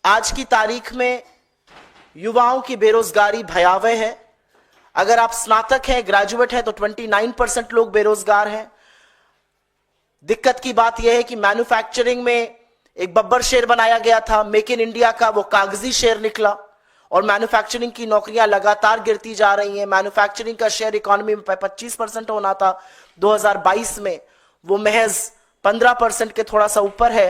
आज की तारीख में युवाओं की बेरोजगारी भयावह है। अगर आप स्नातक हैं, ग्रेजुएट हैं, तो 29% लोग बेरोजगार हैं। दिक्कत की बात यह है कि मैन्युफैक्चरिंग में एक बब्बर शेर बनाया गया था, मेक इन इंडिया का, वो कागजी शेर निकला और मैन्युफैक्चरिंग की नौकरियां लगातार गिरती जा रही हैं। मैन्युफैक्चरिंग का शेयर इकोनॉमी में 25% होना था 2022 में, वो महज 15% के थोड़ा सा ऊपर है।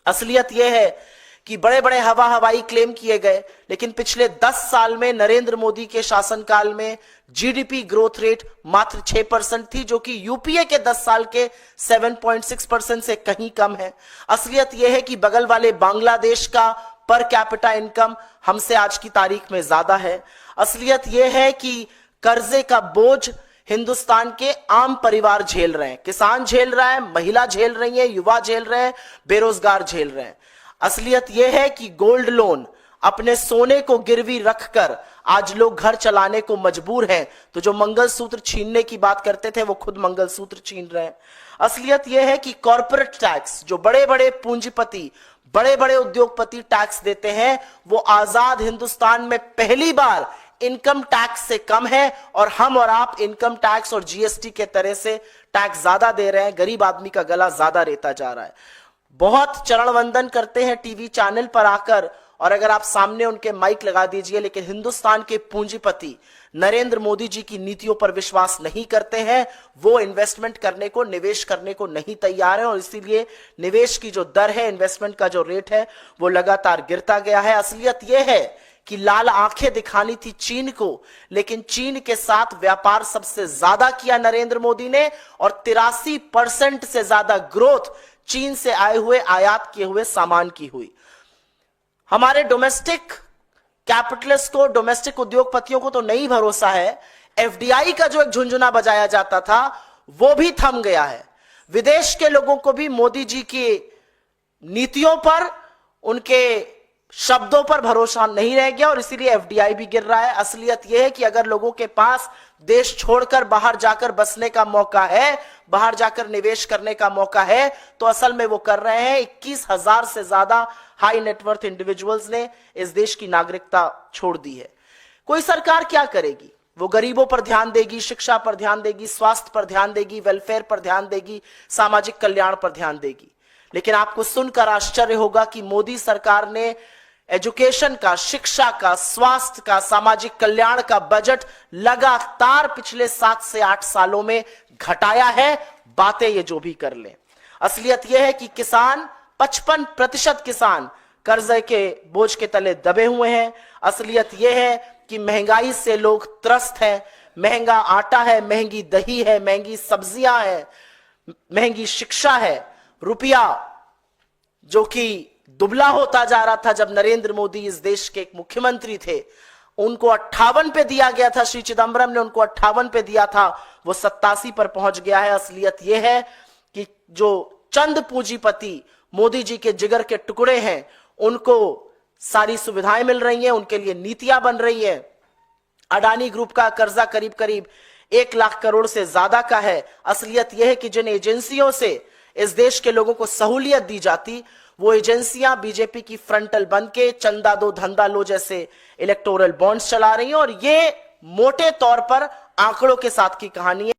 असलियत यह है कि बड़े बड़े हवाई क्लेम किए गए, लेकिन पिछले 10 साल में नरेंद्र मोदी के शासनकाल में जीडीपी ग्रोथ रेट मात्र 6% थी, जो कि यूपीए के 10 साल के 7.6% से कहीं कम है। असलियत यह है कि बगल वाले बांग्लादेश का पर कैपिटा इनकम हमसे आज की तारीख में ज्यादा है। असलियत यह है कि कर्जे का बोझ हिंदुस्तान के आम परिवार झेल रहे हैं, किसान झेल रहा है, महिला झेल रही है, युवा झेल रहे हैं, बेरोजगार झेल रहे हैं। असलियत यह है कि गोल्ड लोन, अपने सोने को गिरवी रखकर आज लोग घर चलाने को मजबूर हैं, तो जो मंगलसूत्र छीनने की बात करते थे वो खुद मंगलसूत्र छीन रहे हैं। असलियत यह है कि कॉर्पोरेट टैक्स, जो बड़े बड़े पूंजीपति, बड़े बड़े उद्योगपति टैक्स देते हैं, वो आजाद हिंदुस्तान में पहली बार इनकम टैक्स से कम है, और हम और आप इनकम टैक्स और जीएसटी के तरह से टैक्स ज्यादा दे रहे हैं। गरीब आदमी का गला ज्यादा रेता जा रहा है। बहुत चरण वंदन करते हैं टीवी चैनल पर आकर, और अगर आप सामने उनके माइक लगा दीजिए, लेकिन हिंदुस्तान के पूंजीपति नरेंद्र मोदी जी की नीतियों पर विश्वास नहीं करते हैं। वो इन्वेस्टमेंट करने को, निवेश करने को नहीं तैयार है, और इसीलिए निवेश की जो दर है, इन्वेस्टमेंट का जो रेट है, वो लगातार गिरता गया है। असलियत यह है कि लाल आंखें दिखानी थी चीन को, लेकिन चीन के साथ व्यापार सबसे ज्यादा किया नरेंद्र मोदी ने, और 83% से ज्यादा ग्रोथ चीन से आए हुए, आयात किए हुए सामान की हुई। हमारे डोमेस्टिक कैपिटलिस्ट को, डोमेस्टिक उद्योगपतियों को तो नहीं भरोसा है। एफडीआई का जो एक झुंझुना बजाया जाता था वो भी थम गया है। विदेश के लोगों को भी मोदी जी की नीतियों पर, उनके शब्दों पर भरोसा नहीं रह गया, और इसीलिए एफडीआई भी गिर रहा है। असलियत यह है कि अगर लोगों के पास देश छोड़कर बाहर जाकर बसने का मौका है, बाहर जाकर निवेश करने का मौका है, तो असल में वो कर रहे हैं। 21,000 से ज्यादा हाई नेटवर्थ इंडिविजुअल्स ने इस देश की नागरिकता छोड़ दी है। कोई सरकार क्या करेगी? वो गरीबों पर ध्यान देगी, शिक्षा पर ध्यान देगी, स्वास्थ्य पर ध्यान देगी, वेलफेयर पर ध्यान देगी, सामाजिक कल्याण पर ध्यान देगी। लेकिन आपको सुनकर आश्चर्य होगा कि मोदी सरकार ने एजुकेशन का, शिक्षा का, स्वास्थ्य का, सामाजिक कल्याण का बजट लगातार पिछले 7 से 8 सालों में घटाया है। बातें ये जो भी कर लें, असलियत यह है कि किसान, 55% किसान कर्जे के बोझ के तले दबे हुए हैं। असलियत यह है कि महंगाई से लोग त्रस्त हैं। महंगा आटा है, महंगी दही है, महंगी सब्जियां हैं, महंगी शिक्षा है। रुपया जो कि दुबला होता जा रहा था जब नरेंद्र मोदी इस देश के एक मुख्यमंत्री थे, उनको 58 पे दिया गया था, श्री चिदंबरम ने उनको 58 पे दिया था, वो 87 पर पहुंच गया है। असलियत यह है कि जो चंद पूंजीपति मोदी जी के जिगर के टुकड़े हैं, उनको सारी सुविधाएं मिल रही हैं, उनके लिए नीतियां बन रही हैं। अडानी ग्रुप का कर्जा करीब करीब 1 लाख करोड़ से ज्यादा का है। असलियत यह है कि जिन एजेंसियों से इस देश के लोगों को सहूलियत दी जाती, वो एजेंसियां बीजेपी की फ्रंटल बन के चंदा दो धंधा लो जैसे इलेक्टोरल बॉन्ड्स चला रही हैं, और ये मोटे तौर पर आंकड़ों के साथ की कहानी है।